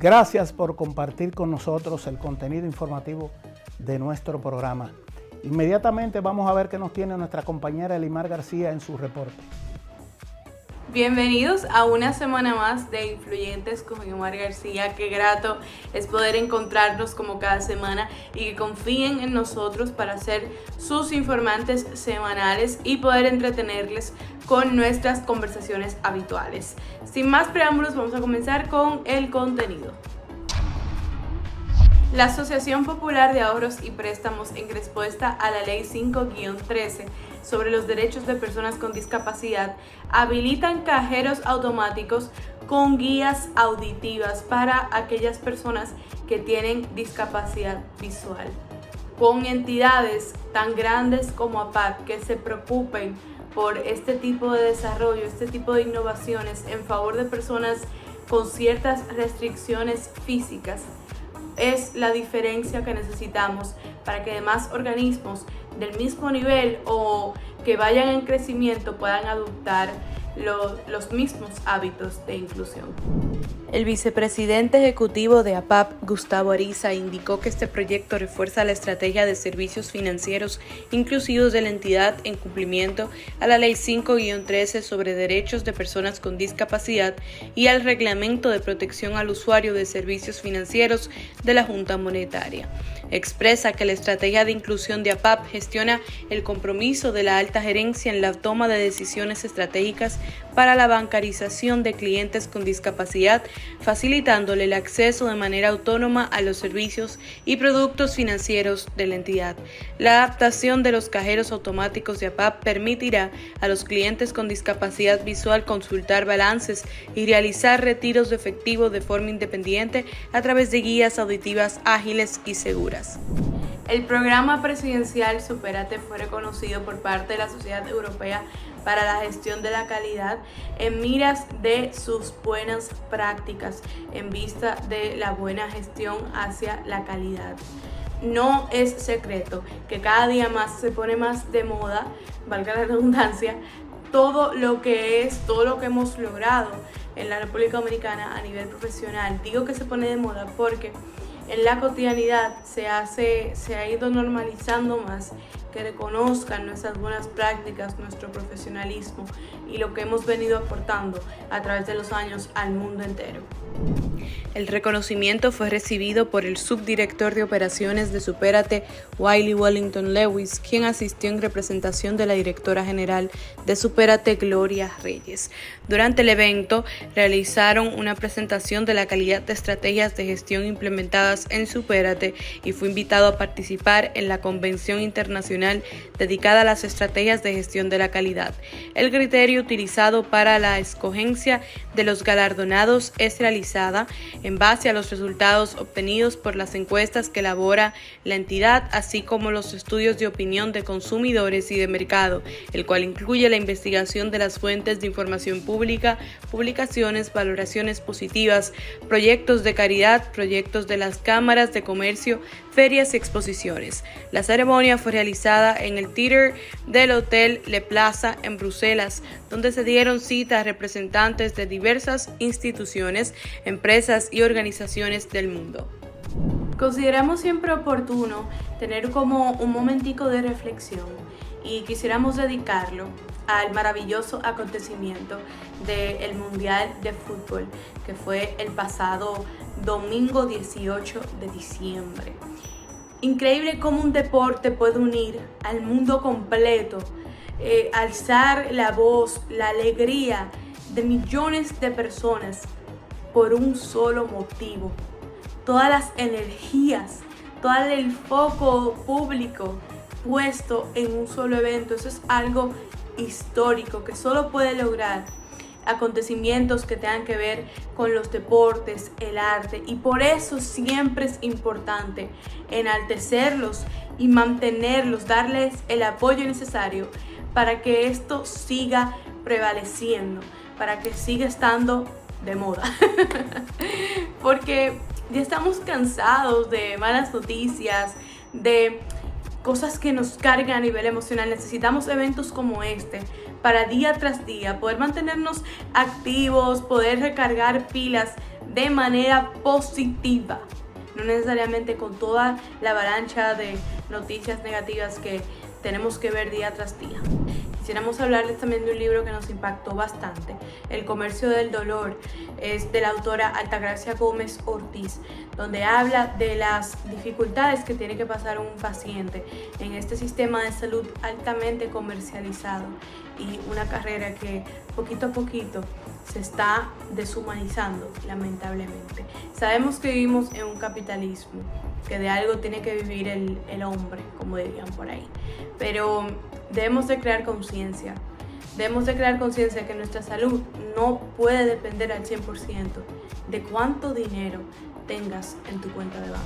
Gracias por compartir con nosotros el contenido informativo de nuestro programa. Inmediatamente vamos a ver qué nos tiene nuestra compañera Elimar García en su reporte. Bienvenidos a una semana más de Influyentes con Elimar García. Qué grato es poder encontrarnos como cada semana y que confíen en nosotros para ser sus informantes semanales y poder entretenerles con nuestras conversaciones habituales. Sin más preámbulos, vamos a comenzar con el contenido. La Asociación Popular de Ahorros y Préstamos, en respuesta a la Ley 5-13 sobre los derechos de personas con discapacidad, habilitan cajeros automáticos con guías auditivas para aquellas personas que tienen discapacidad visual. Con entidades tan grandes como APAP que se preocupen por este tipo de desarrollo, este tipo de innovaciones en favor de personas con ciertas restricciones físicas, es la diferencia que necesitamos para que demás organismos del mismo nivel o que vayan en crecimiento puedan adoptar los mismos hábitos de inclusión. El vicepresidente ejecutivo de APAP, Gustavo Ariza, indicó que este proyecto refuerza la estrategia de servicios financieros inclusivos de la entidad en cumplimiento a la Ley 5-13 sobre derechos de personas con discapacidad y al Reglamento de Protección al Usuario de Servicios Financieros de la Junta Monetaria. Expresa que la estrategia de inclusión de APAP gestiona el compromiso de la alta gerencia en la toma de decisiones estratégicas para la bancarización de clientes con discapacidad, facilitándole el acceso de manera autónoma a los servicios y productos financieros de la entidad. La adaptación de los cajeros automáticos de APAP permitirá a los clientes con discapacidad visual consultar balances y realizar retiros de efectivo de forma independiente a través de guías auditivas ágiles y seguras. El programa presidencial Supérate fue reconocido por parte de la Sociedad Europea para la Gestión de la Calidad en miras de sus buenas prácticas en vista de la buena gestión hacia la calidad. No es secreto que cada día más se pone más de moda, valga la redundancia, todo lo que hemos logrado en la República Dominicana a nivel profesional. Digo que se pone de moda porque en la cotidianidad se ha ido normalizando más que reconozcan nuestras buenas prácticas, nuestro profesionalismo y lo que hemos venido aportando a través de los años al mundo entero. El reconocimiento fue recibido por el subdirector de operaciones de Supérate, Wiley Wellington Lewis, quien asistió en representación de la directora general de Supérate, Gloria Reyes. Durante el evento, realizaron una presentación de la calidad de estrategias de gestión implementadas en Supérate y fue invitado a participar en la Convención Internacional dedicada a las estrategias de gestión de la calidad. El criterio utilizado para la escogencia de los galardonados es realizada en base a los resultados obtenidos por las encuestas que elabora la entidad, así como los estudios de opinión de consumidores y de mercado, el cual incluye la investigación de las fuentes de información pública, publicaciones, valoraciones positivas, proyectos de caridad, proyectos de las cámaras de comercio, ferias y exposiciones. La ceremonia fue realizada en el theater del Hotel Le Plaza en Bruselas, donde se dieron cita a representantes de diversas instituciones, empresas y organizaciones del mundo. Consideramos siempre oportuno tener como un momentico de reflexión y quisiéramos dedicarlo al maravilloso acontecimiento del Mundial de Fútbol, que fue el pasado domingo 18 de diciembre. Increíble cómo un deporte puede unir al mundo completo, alzar la voz, la alegría de millones de personas por un solo motivo. Todas las energías, todo el foco público puesto en un solo evento. Eso es algo histórico que solo puede lograr acontecimientos que tengan que ver con los deportes, el arte, y por eso siempre es importante enaltecerlos y mantenerlos, darles el apoyo necesario para que esto siga prevaleciendo, para que siga estando de moda. Porque ya estamos cansados de malas noticias, de cosas que nos cargan a nivel emocional. Necesitamos eventos como este para día tras día poder mantenernos activos, poder recargar pilas de manera positiva, no necesariamente con toda la avalancha de noticias negativas que tenemos que ver día tras día. Quisiéramos hablarles también de un libro que nos impactó bastante, El comercio del dolor, es de la autora Altagracia Gómez Ortiz, donde habla de las dificultades que tiene que pasar un paciente en este sistema de salud altamente comercializado y una carrera que poquito a poquito se está deshumanizando, lamentablemente. Sabemos que vivimos en un capitalismo, que de algo tiene que vivir el hombre, como dirían por ahí, pero debemos de crear conciencia. Debemos de crear conciencia que nuestra salud no puede depender al 100% de cuánto dinero tengas en tu cuenta de banco.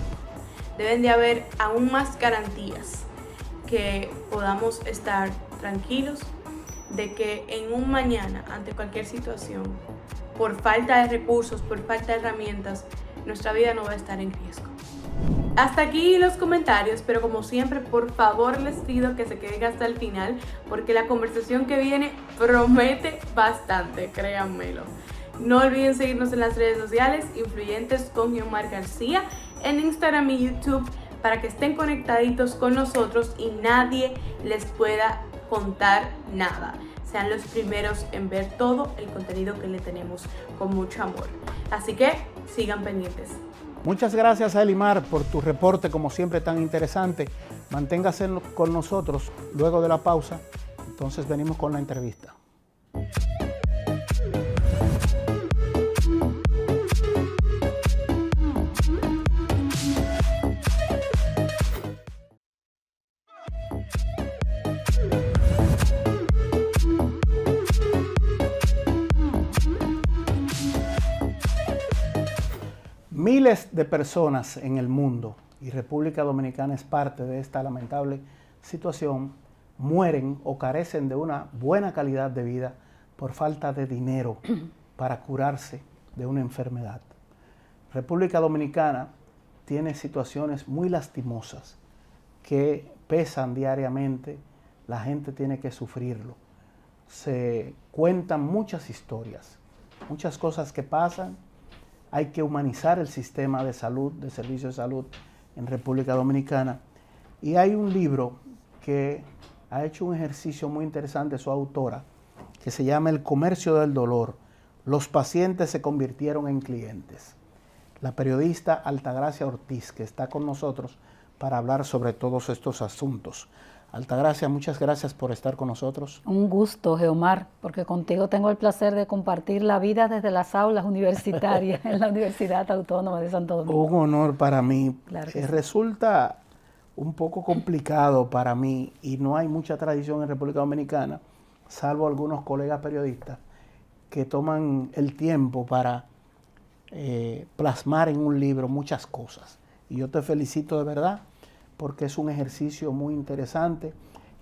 Deben de haber aún más garantías que podamos estar tranquilos de que en un mañana, ante cualquier situación, por falta de recursos, por falta de herramientas, nuestra vida no va a estar en riesgo. Hasta aquí los comentarios, pero como siempre, por favor les pido que se queden hasta el final, porque la conversación que viene promete bastante, créanmelo. No olviden seguirnos en las redes sociales, Influyentes con Guiomar García, en Instagram y YouTube, para que estén conectaditos con nosotros y nadie les pueda contar nada. Sean los primeros en ver todo el contenido que le tenemos con mucho amor. Así que sigan pendientes. Muchas gracias a Elimar por tu reporte, como siempre tan interesante. Manténgase con nosotros luego de la pausa. Entonces venimos con la entrevista. Miles de personas en el mundo, y República Dominicana es parte de esta lamentable situación, mueren o carecen de una buena calidad de vida por falta de dinero para curarse de una enfermedad. República Dominicana tiene situaciones muy lastimosas que pesan diariamente, la gente tiene que sufrirlo. Se cuentan muchas historias, muchas cosas que pasan. Hay que humanizar el sistema de salud, de servicios de salud en República Dominicana. Y hay un libro que ha hecho un ejercicio muy interesante su autora, que se llama El comercio del dolor. Los pacientes se convirtieron en clientes. La periodista Altagracia Ortiz, que está con nosotros para hablar sobre todos estos asuntos. Altagracia, muchas gracias por estar con nosotros. Un gusto, Guiomar, porque contigo tengo el placer de compartir la vida desde las aulas universitarias en la Universidad Autónoma de Santo Domingo. Un honor para mí. Claro que sí. Resulta un poco complicado para mí y no hay mucha tradición en República Dominicana, salvo algunos colegas periodistas que toman el tiempo para plasmar en un libro muchas cosas. Y yo te felicito de verdad, porque es un ejercicio muy interesante.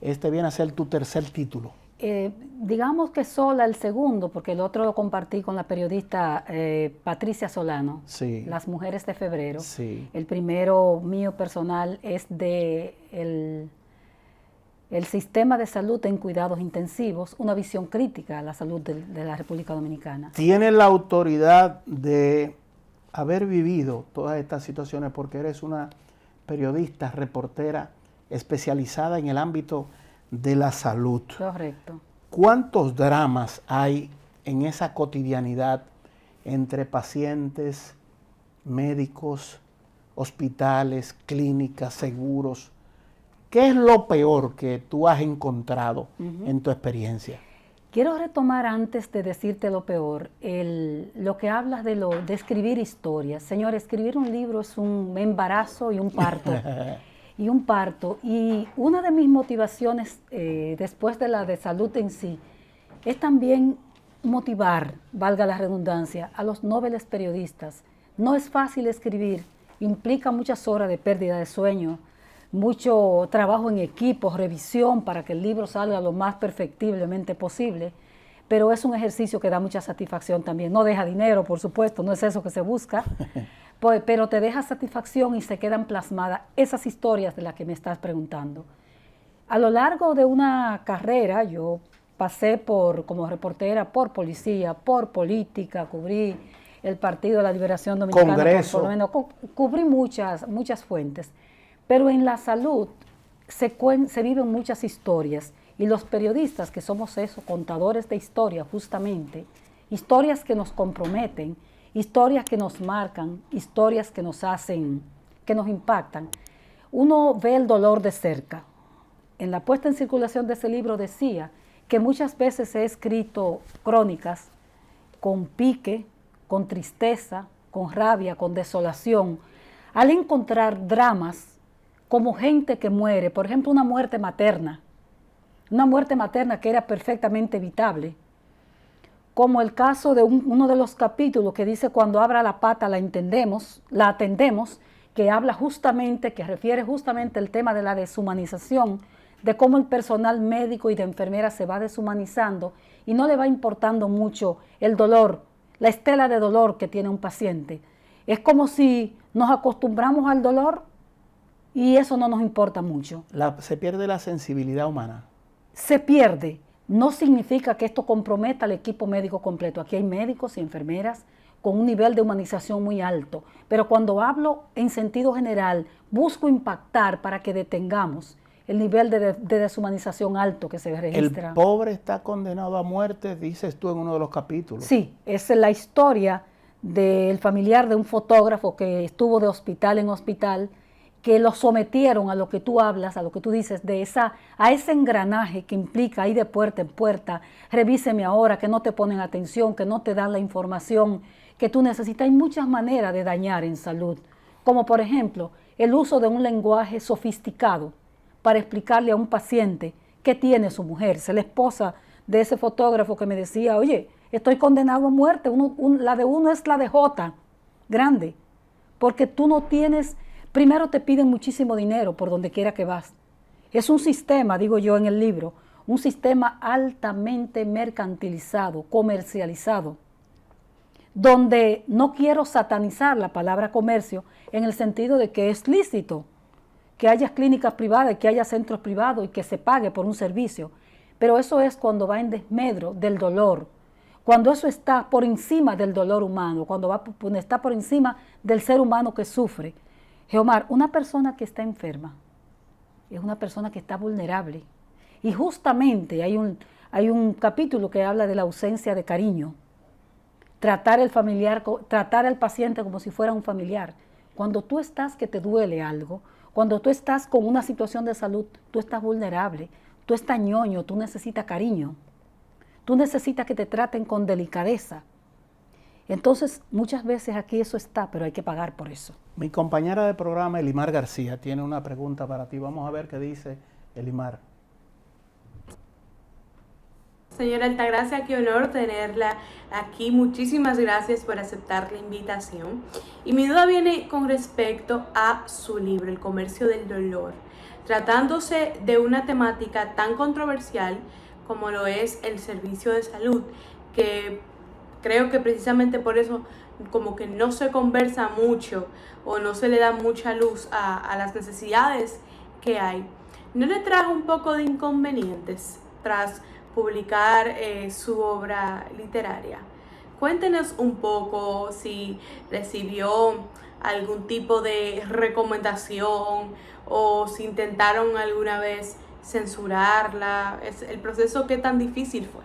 Este viene a ser tu tercer título. Digamos que sola el segundo, porque el otro lo compartí con la periodista Patricia Solano, Sí. Las Mujeres de Febrero. Sí. El primero mío personal es de el sistema de salud en cuidados intensivos, una visión crítica a la salud de la República Dominicana. Tienes la autoridad de haber vivido todas estas situaciones porque eres una periodista, reportera especializada en el ámbito de la salud. Correcto. ¿Cuántos dramas hay en esa cotidianidad entre pacientes, médicos, hospitales, clínicas, seguros? ¿Qué es lo peor que tú has encontrado en tu experiencia? Quiero retomar antes de decirte lo peor, lo que hablas de escribir historias. Señor, escribir un libro es un embarazo y un parto. Y una de mis motivaciones, después de la de salud en sí, es también motivar, valga la redundancia, a los nobles periodistas. No es fácil escribir, implica muchas horas de pérdida de sueño, mucho trabajo en equipo, revisión para que el libro salga lo más perfectiblemente posible, pero es un ejercicio que da mucha satisfacción también. No deja dinero, por supuesto, no es eso que se busca, pero te deja satisfacción y se quedan plasmadas esas historias de las que me estás preguntando. A lo largo de una carrera, yo pasé como reportera por policía, por política, cubrí el Partido de la Liberación Dominicana. Congreso. Por lo menos cubrí muchas fuentes. Pero en la salud se viven muchas historias y los periodistas, que somos eso, contadores de historia justamente, historias que nos comprometen, historias que nos marcan, historias que nos hacen, que nos impactan. Uno ve el dolor de cerca. En la puesta en circulación de ese libro decía que muchas veces he escrito crónicas con pique, con tristeza, con rabia, con desolación, al encontrar dramas como gente que muere, por ejemplo, una muerte materna que era perfectamente evitable, como el caso de uno de los capítulos que dice cuando abra la pata la atendemos, que habla justamente, que refiere justamente el tema de la deshumanización, de cómo el personal médico y de enfermera se va deshumanizando y no le va importando mucho el dolor, la estela de dolor que tiene un paciente. Es como si nos acostumbramos al dolor y eso no nos importa mucho. Se pierde la sensibilidad humana. Se pierde. No significa que esto comprometa al equipo médico completo. Aquí hay médicos y enfermeras con un nivel de humanización muy alto. Pero cuando hablo en sentido general, busco impactar para que detengamos el nivel de deshumanización alto que se registra. El pobre está condenado a muerte, dices tú en uno de los capítulos. Sí, es la historia del familiar de un fotógrafo que estuvo de hospital en hospital, que lo sometieron a lo que tú hablas, a lo que tú dices, a ese engranaje que implica ir de puerta en puerta, revíseme ahora, que no te ponen atención, que no te dan la información que tú necesitas. Hay muchas maneras de dañar en salud, como por ejemplo el uso de un lenguaje sofisticado para explicarle a un paciente qué tiene su mujer. Es la esposa de ese fotógrafo que me decía, oye, estoy condenado a muerte, la de uno es la de J, grande, porque tú no tienes. Primero te piden muchísimo dinero por donde quiera que vas. Es un sistema, digo yo en el libro, un sistema altamente mercantilizado, comercializado, donde no quiero satanizar la palabra comercio en el sentido de que es lícito que haya clínicas privadas, que haya centros privados y que se pague por un servicio. Pero eso es cuando va en desmedro del dolor, cuando eso está por encima del dolor humano, cuando está por encima del ser humano que sufre. Geomar, una persona que está enferma es una persona que está vulnerable. Y justamente hay un capítulo que habla de la ausencia de cariño. Tratar al paciente como si fuera un familiar. Cuando tú estás que te duele algo, cuando tú estás con una situación de salud, tú estás vulnerable, tú estás ñoño, tú necesitas cariño. Tú necesitas que te traten con delicadeza. Entonces, muchas veces aquí eso está, pero hay que pagar por eso. Mi compañera de programa, Elimar García, tiene una pregunta para ti. Vamos a ver qué dice Elimar. Señora Altagracia, qué honor tenerla aquí. Muchísimas gracias por aceptar la invitación. Y mi duda viene con respecto a su libro, El comercio del dolor. Tratándose de una temática tan controversial como lo es el servicio de salud, que creo que precisamente por eso como que no se conversa mucho o no se le da mucha luz a las necesidades que hay. ¿No le trajo un poco de inconvenientes tras publicar su obra literaria? Cuéntenos un poco si recibió algún tipo de recomendación o si intentaron alguna vez censurarla. ¿El proceso qué tan difícil fue?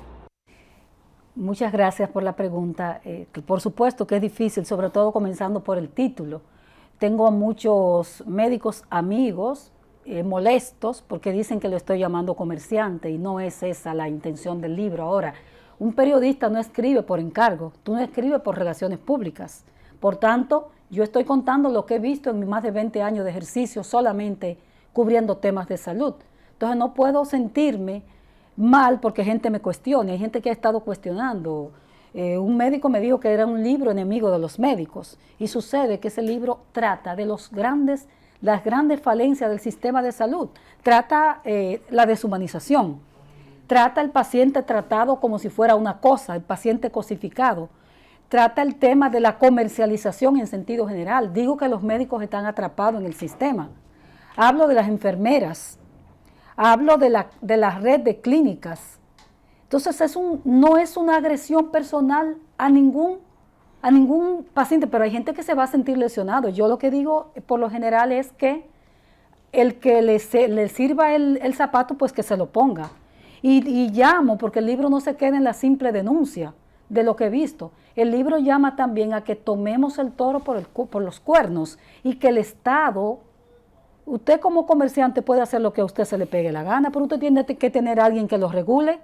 Muchas gracias por la pregunta. Por supuesto que es difícil, sobre todo comenzando por el título. Tengo muchos médicos amigos molestos porque dicen que lo estoy llamando comerciante y no es esa la intención del libro. Ahora, un periodista no escribe por encargo, tú no escribes por relaciones públicas. Por tanto, yo estoy contando lo que he visto en mis más de 20 años de ejercicio solamente cubriendo temas de salud. Entonces no puedo sentirme mal porque gente me cuestione, hay gente que ha estado cuestionando. Un médico me dijo que era un libro enemigo de los médicos y sucede que ese libro trata de las grandes falencias del sistema de salud, trata la deshumanización, trata al paciente tratado como si fuera una cosa, el paciente cosificado, trata el tema de la comercialización en sentido general. Digo que los médicos están atrapados en el sistema. Hablo de las enfermeras, hablo de la red de clínicas. Entonces no es una agresión personal a ningún a ningún paciente, pero hay gente que se va a sentir lesionado. Yo lo que digo por lo general es que el que le sirva el zapato, pues que se lo ponga. Y llamo, porque el libro no se queda en la simple denuncia de lo que he visto. El libro llama también a que tomemos el toro por los cuernos y que el Estado, usted como comerciante puede hacer lo que a usted se le pegue la gana, pero usted tiene que tener a alguien que lo regule.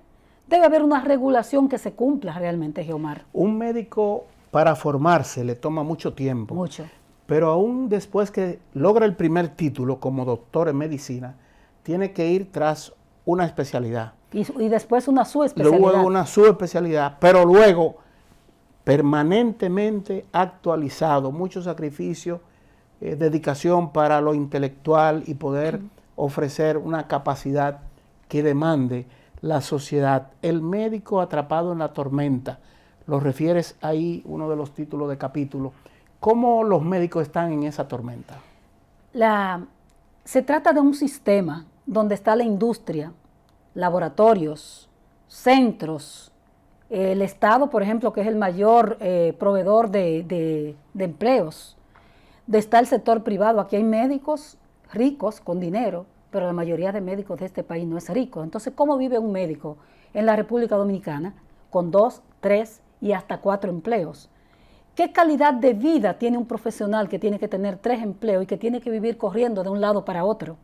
Debe haber una regulación que se cumpla realmente, Geomar. Un médico para formarse le toma mucho tiempo. Mucho. Pero aún después que logra el primer título como doctor en medicina, tiene que ir tras una especialidad. Y después una subespecialidad. Luego una subespecialidad, pero luego permanentemente actualizado, mucho sacrificio, dedicación para lo intelectual y poder ofrecer una capacidad que demande la sociedad. El médico atrapado en la tormenta, lo refieres ahí, uno de los títulos de capítulo. ¿Cómo los médicos están en esa tormenta? Se trata de un sistema donde está la industria, laboratorios, centros, el Estado, por ejemplo, que es el mayor proveedor de empleos. Está el sector privado. Aquí hay médicos ricos con dinero, pero la mayoría de médicos de este país no es rico. Entonces, ¿cómo vive un médico en la República Dominicana con 2, 3 y hasta 4 empleos? ¿Qué calidad de vida tiene un profesional que tiene que tener 3 empleos y que tiene que vivir corriendo de un lado para otro?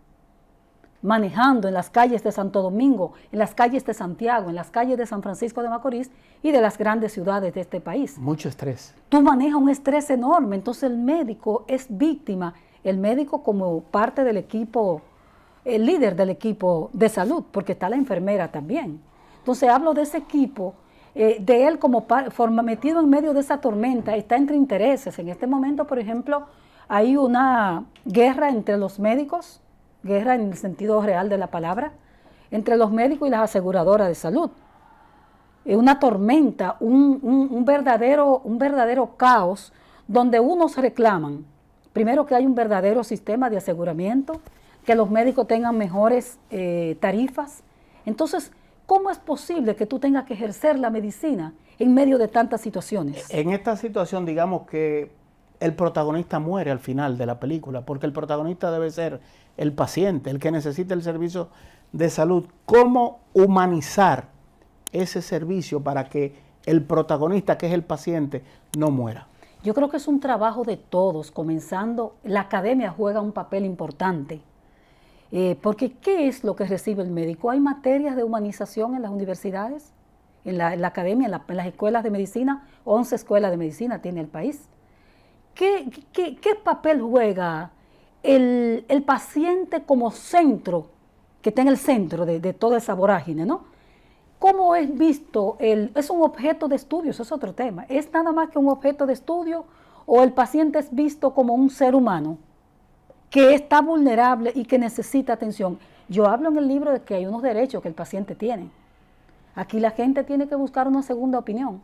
Manejando en las calles de Santo Domingo, en las calles de Santiago, en las calles de San Francisco de Macorís y de las grandes ciudades de este país. Mucho estrés. Tú manejas un estrés enorme, entonces el médico es víctima, el médico como parte del equipo, el líder del equipo de salud, porque está la enfermera también. Entonces hablo de ese equipo, de él como metido en medio de esa tormenta, está entre intereses. En este momento, por ejemplo, hay una guerra entre los médicos, guerra en el sentido real de la palabra, entre los médicos y las aseguradoras de salud. Una tormenta, un verdadero caos, donde unos reclaman, primero que hay un verdadero sistema de aseguramiento, que los médicos tengan mejores tarifas. Entonces, ¿cómo es posible que tú tengas que ejercer la medicina en medio de tantas situaciones? En esta situación, digamos que el protagonista muere al final de la película, porque el protagonista debe ser el paciente, el que necesita el servicio de salud. ¿Cómo humanizar ese servicio para que el protagonista, que es el paciente, no muera? Yo creo que es un trabajo de todos, comenzando, la academia juega un papel importante, porque ¿qué es lo que recibe el médico? ¿Hay materias de humanización en las universidades? En la academia, en las escuelas de medicina, 11 escuelas de medicina tiene el país. ¿Qué papel juega el paciente como centro, que está en el centro de toda esa vorágine, ¿no? ¿Cómo es visto? ¿Es un objeto de estudio? Eso es otro tema. ¿Es nada más que un objeto de estudio o el paciente es visto como un ser humano que está vulnerable y que necesita atención? Yo hablo en el libro de que hay unos derechos que el paciente tiene. Aquí la gente tiene que buscar una segunda opinión,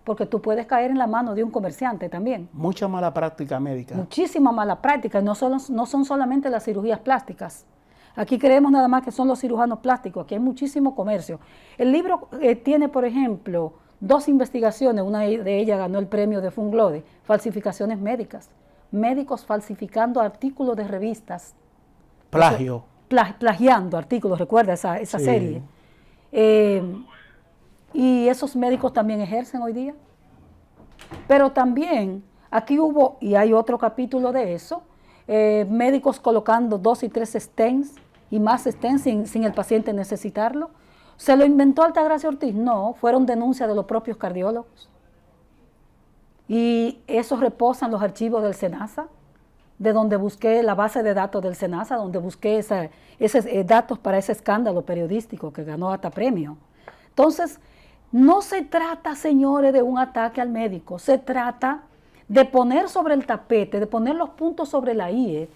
porque tú puedes caer en la mano de un comerciante también. Mucha mala práctica médica. Muchísima mala práctica, no son solamente las cirugías plásticas. Aquí creemos nada más que son los cirujanos plásticos, aquí hay muchísimo comercio. El libro tiene, por ejemplo, 2 investigaciones, una de ellas ganó el premio de Funglode, falsificaciones médicas. Médicos falsificando artículos de revistas. Plagio. Plagiando artículos, recuerda esa Sí. serie. Y esos médicos también ejercen hoy día. Pero también aquí hubo, y hay otro capítulo de eso, médicos colocando 2 y 3 stents y más stents sin el paciente necesitarlo. ¿Se lo inventó Altagracia Ortiz? No, fueron denuncias de los propios cardiólogos. Y eso reposan los archivos del SENASA, de donde busqué la base de datos del SENASA, donde busqué esos datos para ese escándalo periodístico que ganó hasta premio. Entonces, no se trata, señores, de un ataque al médico, se trata de poner sobre el tapete, de poner los puntos sobre la I,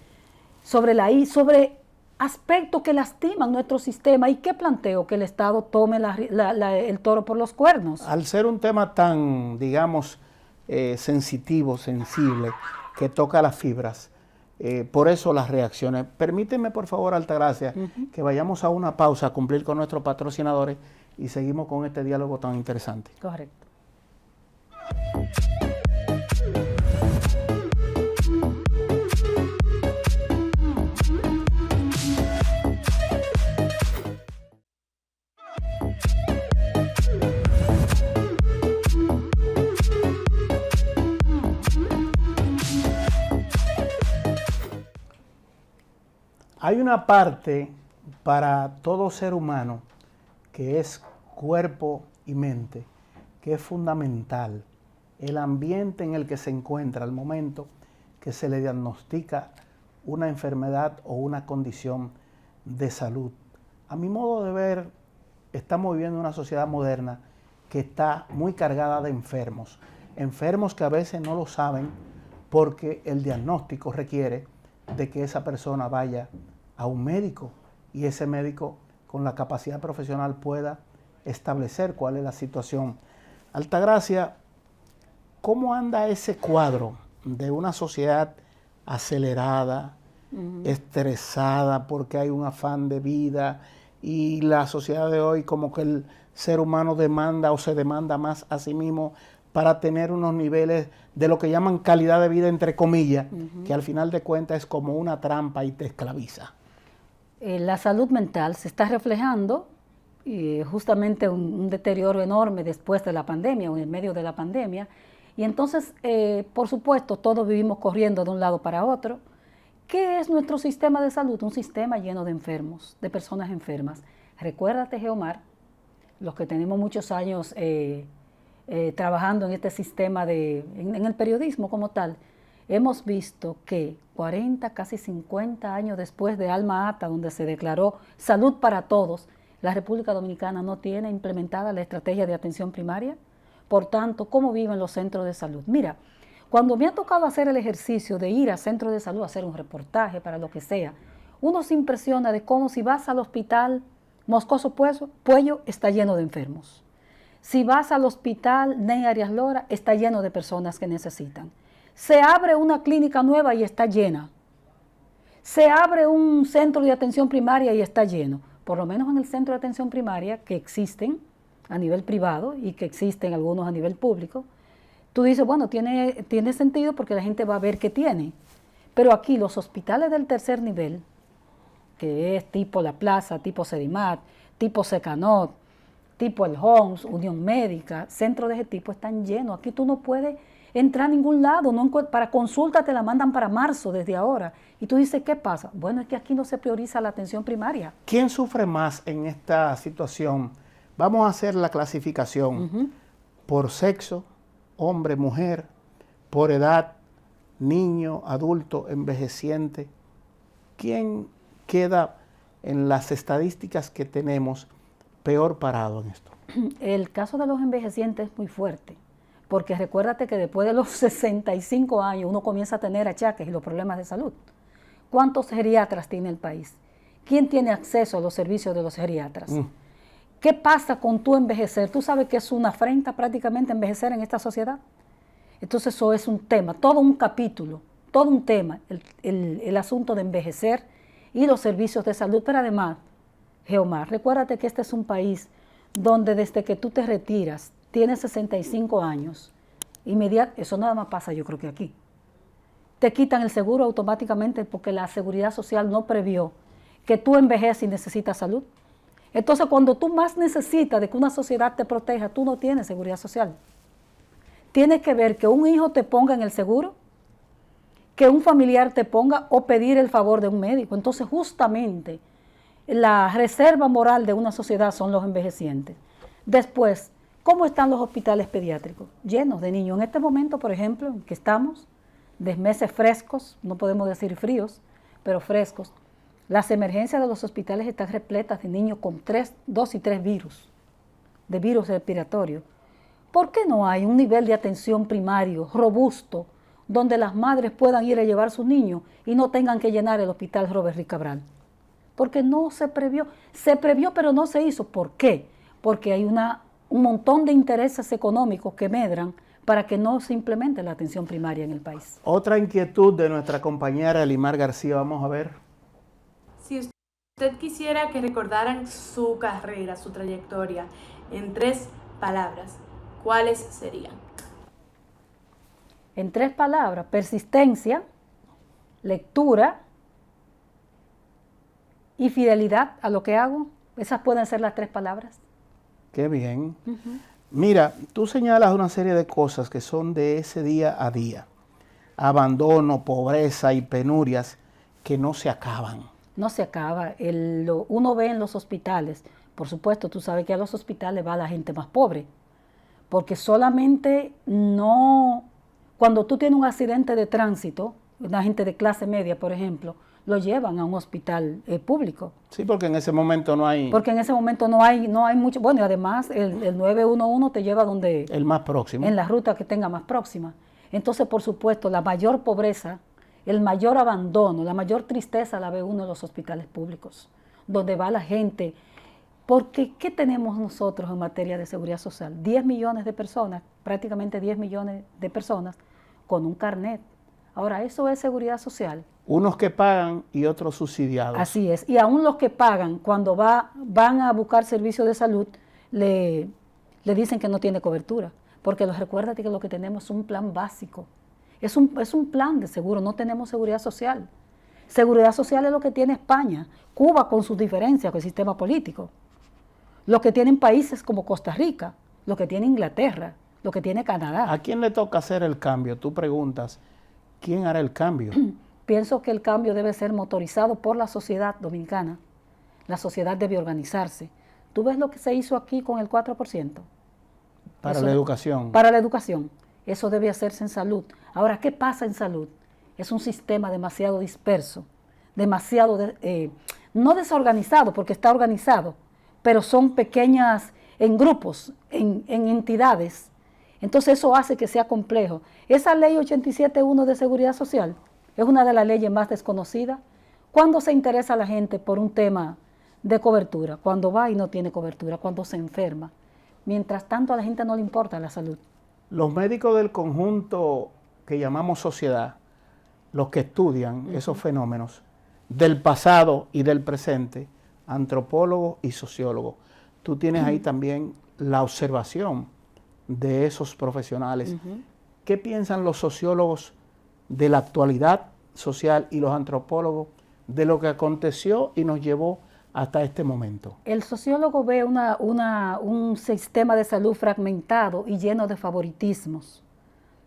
sobre aspectos que lastiman nuestro sistema. ¿Y qué planteo? Que el Estado tome el toro por los cuernos. Al ser un tema tan, digamos, sensitivo, sensible, que toca las fibras, por eso las reacciones. Permíteme, por favor, Altagracia, que vayamos a una pausa a cumplir con nuestros patrocinadores y seguimos con este diálogo tan interesante. Correcto. Hay una parte para todo ser humano que es cuerpo y mente, que es fundamental. El ambiente en el que se encuentra al momento que se le diagnostica una enfermedad o una condición de salud. A mi modo de ver, estamos viviendo una sociedad moderna que está muy cargada de enfermos. Enfermos que a veces no lo saben porque el diagnóstico requiere de que esa persona vaya a un médico y ese médico con la capacidad profesional pueda establecer cuál es la situación. Altagracia, ¿cómo anda ese cuadro de una sociedad acelerada, estresada porque hay un afán de vida y la sociedad de hoy como que el ser humano demanda o se demanda más a sí mismo para tener unos niveles de lo que llaman calidad de vida entre comillas, que al final de cuentas es como una trampa y te esclaviza? La salud mental se está reflejando justamente un deterioro enorme después de la pandemia o en medio de la pandemia. Y entonces, por supuesto, todos vivimos corriendo de un lado para otro. ¿Qué es nuestro sistema de salud? Un sistema lleno de enfermos, de personas enfermas. Recuérdate, Geomar, los que tenemos muchos años trabajando en este sistema, en el periodismo como tal, hemos visto que 40, casi 50 años después de Alma Ata, donde se declaró salud para todos, la República Dominicana no tiene implementada la estrategia de atención primaria. Por tanto, ¿cómo viven los centros de salud? Mira, cuando me ha tocado hacer el ejercicio de ir a centros de salud, a hacer un reportaje para lo que sea, uno se impresiona de cómo si vas al hospital Moscoso Puello, está lleno de enfermos. Si vas al hospital Ney Arias Lora, está lleno de personas que necesitan. Se abre una clínica nueva y está llena. Se abre un centro de atención primaria y está lleno. Por lo menos en el centro de atención primaria que existen a nivel privado y que existen algunos a nivel público, tú dices, bueno, tiene sentido porque la gente va a ver qué tiene. Pero aquí los hospitales del tercer nivel, que es tipo La Plaza, tipo Sedimat, tipo Secanot, tipo El Homs, Unión Médica, centros de ese tipo están llenos. Aquí tú no puedes entrar a ningún lado, para consulta te la mandan para marzo desde ahora. Y tú dices, ¿qué pasa? Bueno, es que aquí no se prioriza la atención primaria. ¿Quién sufre más en esta situación? Vamos a hacer la clasificación por sexo, hombre, mujer, por edad, niño, adulto, envejeciente. ¿Quién queda en las estadísticas que tenemos peor parado en esto? El caso de los envejecientes es muy fuerte, porque recuérdate que después de los 65 años uno comienza a tener achaques y los problemas de salud. ¿Cuántos geriatras tiene el país? ¿Quién tiene acceso a los servicios de los geriatras? ¿Qué pasa con tu envejecer? ¿Tú sabes que es una afrenta prácticamente envejecer en esta sociedad? Entonces eso es un tema, todo un capítulo, todo un tema, el asunto de envejecer y los servicios de salud. Pero además, Geomar, recuérdate que este es un país donde desde que tú te retiras, tienes 65 años, eso nada más pasa yo creo que aquí. Te quitan el seguro automáticamente porque la seguridad social no previó que tú envejeces y necesitas salud. Entonces, cuando tú más necesitas de que una sociedad te proteja, tú no tienes seguridad social. Tienes que ver que un hijo te ponga en el seguro, que un familiar te ponga o pedir el favor de un médico. Entonces, justamente, la reserva moral de una sociedad son los envejecientes. Después, ¿cómo están los hospitales pediátricos? Llenos de niños. En este momento, por ejemplo, en que estamos, de meses frescos, no podemos decir fríos, pero frescos, las emergencias de los hospitales están repletas de niños con 2 y 3 virus, de virus respiratorio. ¿Por qué no hay un nivel de atención primario robusto donde las madres puedan ir a llevar a sus niños y no tengan que llenar el hospital Robert Rick Cabral? Porque no se previó. Se previó, pero no se hizo. ¿Por qué? Porque hay un montón de intereses económicos que medran para que no se implemente la atención primaria en el país. Otra inquietud de nuestra compañera Elimar García, vamos a ver. Si usted quisiera que recordaran su carrera, su trayectoria, en 3 palabras, ¿cuáles serían? En 3 palabras, persistencia, lectura y fidelidad a lo que hago. Esas pueden ser las 3 palabras. Qué bien. Mira, tú señalas una serie de cosas que son de ese día a día. Abandono, pobreza y penurias que no se acaban. no se acaba. Uno ve en los hospitales, por supuesto, tú sabes que a los hospitales va la gente más pobre, porque solamente no, cuando tú tienes un accidente de tránsito, una gente de clase media, por ejemplo, lo llevan a un hospital público. Sí, porque en ese momento no hay... Porque en ese momento no hay mucho, bueno, y además el 911 te lleva donde... El más próximo. En la ruta que tenga más próxima. Entonces, por supuesto, la mayor pobreza, el mayor abandono, la mayor tristeza la ve uno en los hospitales públicos, donde va la gente. Porque, ¿qué tenemos nosotros en materia de seguridad social? 10 millones de personas, prácticamente 10 millones de personas con un carnet. Ahora, ¿eso es seguridad social? Unos que pagan y otros subsidiados. Así es. Y aún los que pagan, cuando van a buscar servicios de salud, le dicen que no tiene cobertura. Porque recuérdate que lo que tenemos es un plan básico. Es un plan de seguro, no tenemos seguridad social. Seguridad social es lo que tiene España, Cuba con sus diferencias con el sistema político. Lo que tienen países como Costa Rica, lo que tiene Inglaterra, lo que tiene Canadá. ¿A quién le toca hacer el cambio? Tú preguntas, ¿quién hará el cambio? Pienso que el cambio debe ser motorizado por la sociedad dominicana. La sociedad debe organizarse. ¿Tú ves lo que se hizo aquí con el 4%? Para la educación. Para la educación. Eso debe hacerse en salud. Ahora, ¿qué pasa en salud? Es un sistema demasiado disperso, demasiado, no desorganizado, porque está organizado, pero son pequeñas, en grupos, en entidades. Entonces eso hace que sea complejo. Esa ley 87.1 de seguridad social es una de las leyes más desconocidas. ¿Cuándo se interesa a la gente por un tema de cobertura? Cuando va y no tiene cobertura, cuando se enferma. Mientras tanto a la gente no le importa la salud. Los médicos del conjunto que llamamos sociedad, los que estudian esos fenómenos del pasado y del presente, antropólogos y sociólogos, tú tienes ahí también la observación de esos profesionales. ¿Qué piensan los sociólogos de la actualidad social y los antropólogos de lo que aconteció y nos llevó hasta este momento? El sociólogo ve un sistema de salud fragmentado y lleno de favoritismos,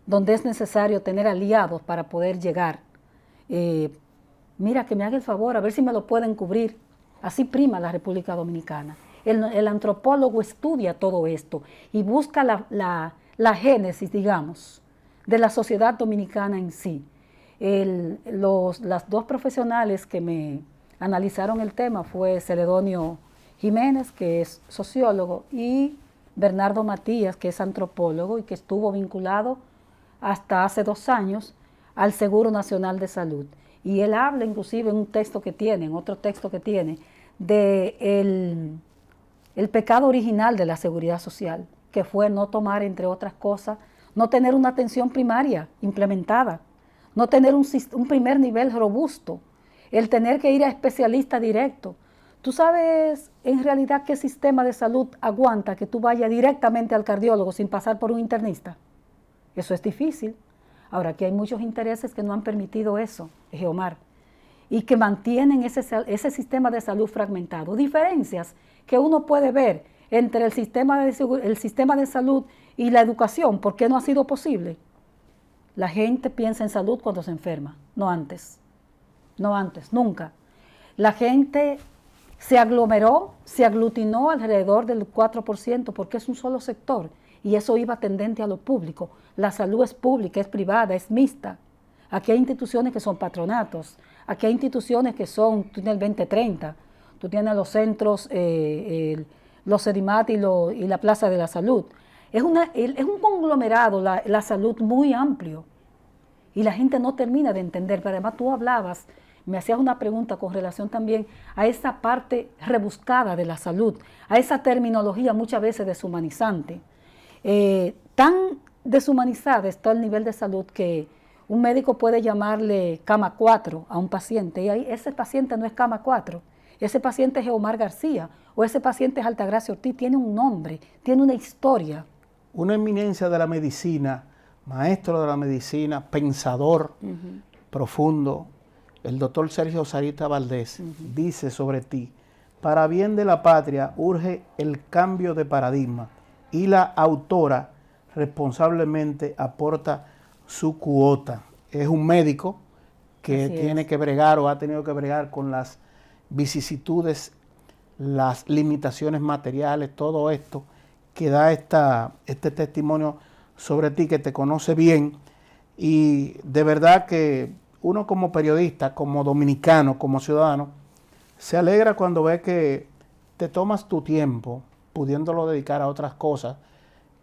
donde es necesario tener aliados para poder llegar. Mira, que me haga el favor, a ver si me lo pueden cubrir. Así prima la República Dominicana. El antropólogo estudia todo esto y busca la génesis, digamos, de la sociedad dominicana en sí. Las dos profesionales que me analizaron el tema fue Celedonio Jiménez, que es sociólogo, y Bernardo Matías, que es antropólogo y que estuvo vinculado hasta hace 2 años al Seguro Nacional de Salud. Y él habla inclusive en un texto que tiene, en otro texto que tiene, de el pecado original de la seguridad social, que fue no tomar, entre otras cosas, no tener una atención primaria implementada, no tener un primer nivel robusto, el tener que ir a especialista directo. ¿Tú sabes en realidad qué sistema de salud aguanta que tú vayas directamente al cardiólogo sin pasar por un internista? Eso es difícil. Ahora, aquí hay muchos intereses que no han permitido eso, Geomar, y que mantienen ese sistema de salud fragmentado. Diferencias que uno puede ver entre el sistema de salud y la educación. ¿Por qué no ha sido posible? La gente piensa en salud cuando se enferma, no antes. No antes, nunca. La gente se aglomeró, se aglutinó alrededor del 4% porque es un solo sector y eso iba tendente a lo público. La salud es pública, es privada, es mixta. Aquí hay instituciones que son patronatos, aquí hay instituciones que son, tú tienes el 2030, tú tienes los centros, los CEDIMAT y la Plaza de la Salud. Es un conglomerado, la salud muy amplio y la gente no termina de entender, pero además tú hablabas, me hacías una pregunta con relación también a esa parte rebuscada de la salud, a esa terminología muchas veces deshumanizante. Tan deshumanizada está el nivel de salud que un médico puede llamarle cama 4 a un paciente y ahí ese paciente no es cama 4, ese paciente es Geomar García o ese paciente es Altagracia Ortiz, tiene un nombre, tiene una historia. Una eminencia de la medicina, maestro de la medicina, pensador profundo, el doctor Sergio Sarita Valdés, dice sobre ti: para bien de la patria urge el cambio de paradigma y la autora responsablemente aporta su cuota. Es un médico que tiene que bregar o ha tenido que bregar con las vicisitudes, las limitaciones materiales, todo esto que da este testimonio sobre ti, que te conoce bien. Y de verdad que uno como periodista, como dominicano, como ciudadano, se alegra cuando ve que te tomas tu tiempo, pudiéndolo dedicar a otras cosas,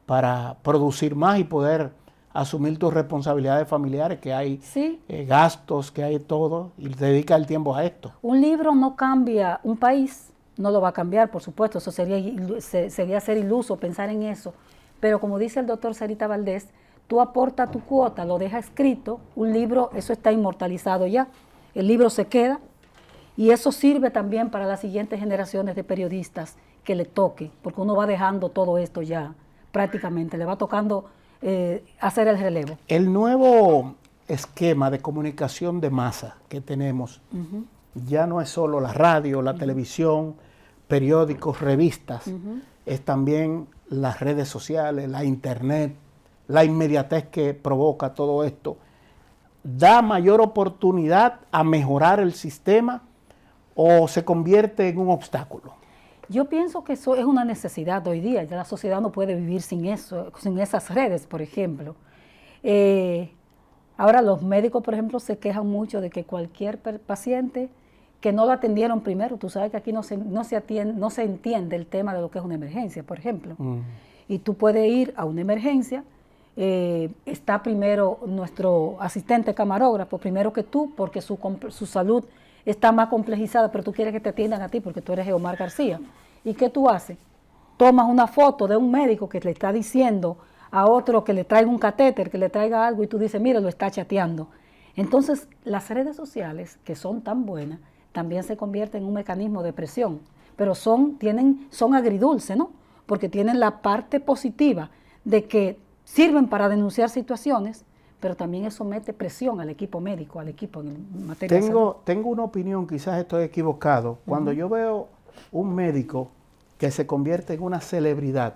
para producir más y poder asumir tus responsabilidades familiares, que hay Sí. Gastos, que hay todo, y te dedica el tiempo a esto. Un libro no cambia un país, no lo va a cambiar, por supuesto, eso sería ser iluso pensar en eso. Pero como dice el doctor Sarita Valdés, tú aportas tu cuota, lo dejas escrito, un libro, eso está inmortalizado ya, el libro se queda, y eso sirve también para las siguientes generaciones de periodistas que le toque, porque uno va dejando todo esto ya prácticamente, le va tocando hacer el relevo. El nuevo esquema de comunicación de masa que tenemos ya no es solo la radio, la televisión, periódicos, revistas, es también las redes sociales, la internet, la inmediatez que provoca todo esto. ¿Da mayor oportunidad a mejorar el sistema o se convierte en un obstáculo? Yo pienso que eso es una necesidad hoy día, ya la sociedad no puede vivir sin eso, sin esas redes, por ejemplo. Ahora los médicos, por ejemplo, se quejan mucho de que cualquier paciente que no lo atendieron primero, tú sabes que aquí no se entiende el tema de lo que es una emergencia, por ejemplo. Y tú puedes ir a una emergencia, está primero nuestro asistente camarógrafo, primero que tú, porque su salud está más complejizada, pero tú quieres que te atiendan a ti porque tú eres Geomar García. ¿Y qué tú haces? Tomas una foto de un médico que le está diciendo a otro que le traiga un catéter, que le traiga algo, y tú dices, mira, lo está chateando. Entonces, las redes sociales, que son tan buenas, también se convierten en un mecanismo de presión, pero son agridulces, ¿no? Porque tienen la parte positiva de que sirven para denunciar situaciones, pero también eso mete presión al equipo médico, al equipo en materia de salud. Tengo una opinión, quizás estoy equivocado. Cuando yo veo un médico que se convierte en una celebridad,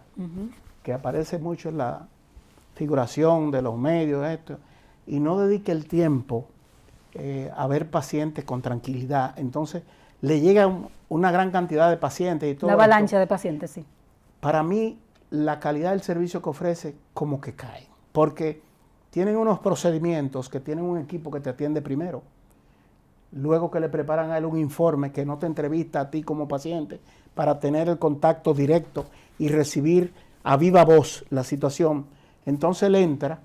que aparece mucho en la figuración de los medios, y no dedica el tiempo a ver pacientes con tranquilidad, entonces le llega una gran cantidad de pacientes y todo. Una avalancha de pacientes, sí. Para mí, la calidad del servicio que ofrece como que cae, porque tienen unos procedimientos que tienen un equipo que te atiende primero, luego que le preparan a él un informe que no te entrevista a ti como paciente para tener el contacto directo y recibir a viva voz la situación. Entonces él entra,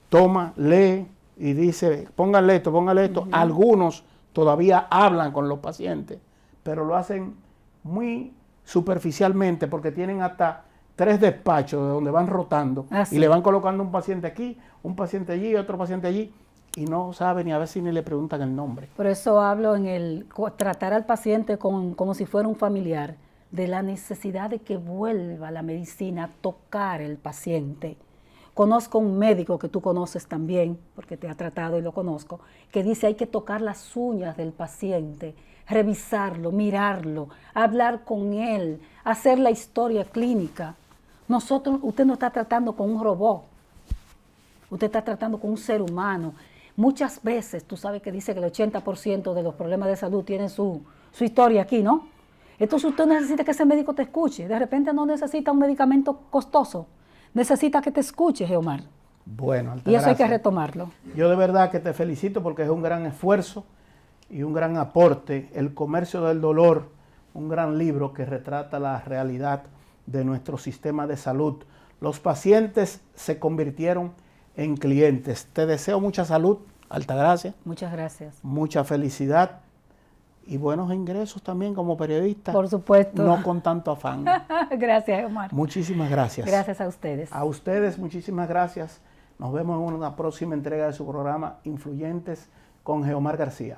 toma, lee y dice, póngale esto, póngale esto. Algunos todavía hablan con los pacientes, pero lo hacen muy superficialmente porque tienen hasta 3 despachos de donde van rotando y le van colocando un paciente aquí, un paciente allí, otro paciente allí, y no saben ni a veces ni le preguntan el nombre. Por eso hablo en el tratar al paciente como si fuera un familiar, de la necesidad de que vuelva la medicina a tocar el paciente. Conozco un médico que tú conoces también, porque te ha tratado y lo conozco, que dice hay que tocar las uñas del paciente, revisarlo, mirarlo, hablar con él, hacer la historia clínica. Usted no está tratando con un robot, usted está tratando con un ser humano. Muchas veces, tú sabes que dice que el 80% de los problemas de salud tienen su historia aquí, ¿no? Entonces usted necesita que ese médico te escuche. De repente no necesita un medicamento costoso, necesita que te escuche, Geomar. Bueno, y eso hay que retomarlo. Yo de verdad que te felicito porque es un gran esfuerzo y un gran aporte. El comercio del dolor, un gran libro que retrata la realidad de nuestro sistema de salud. Los pacientes se convirtieron en clientes. Te deseo mucha salud, Altagracia. Muchas gracias. Mucha felicidad y buenos ingresos también como periodista. Por supuesto. No con tanto afán. Gracias, Omar. Muchísimas gracias. Gracias a ustedes. A ustedes, muchísimas gracias. Nos vemos en una próxima entrega de su programa Influyentes con Geomar García.